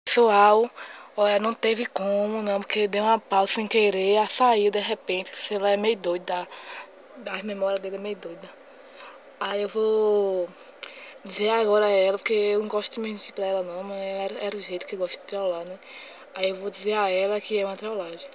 Pessoal, olha, não teve como, não, porque deu uma pausa sem querer, ela saiu de repente, que sei lá, é meio doida, das memórias dele é meio doida. Aí eu vou dizer agora a ela, porque eu não gosto de mentir pra ela não, mas era o jeito que eu gosto de trollar, né? Aí eu vou dizer a ela que é uma trollagem.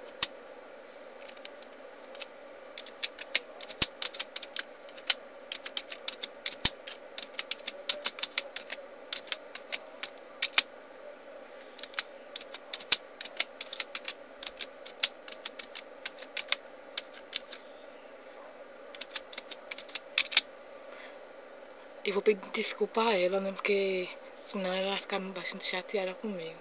E vou pedir desculpa a ela, né? Porque senão ela vai ficar bastante chateada comigo.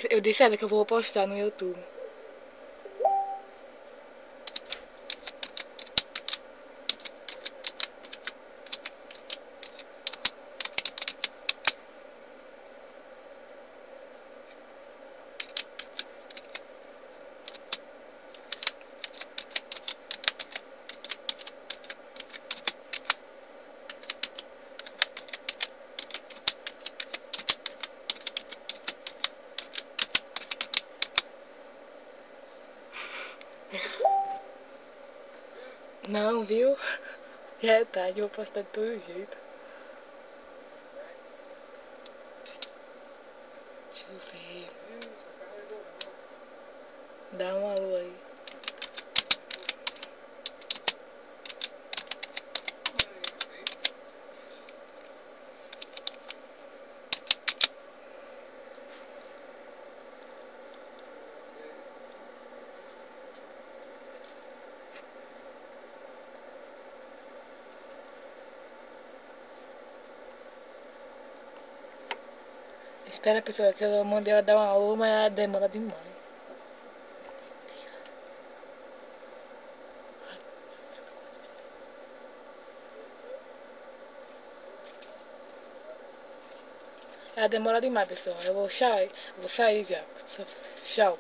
Eu disse a ela que eu vou postar no YouTube. Não, viu? Já é tarde, eu vou postar de todo jeito. Deixa eu ver. Dá um alô aí. Espera, pessoal, que eu mandei ela dar um alô, mas ela demora demais. Ela demora demais, pessoal. Eu vou sair já. Tchau.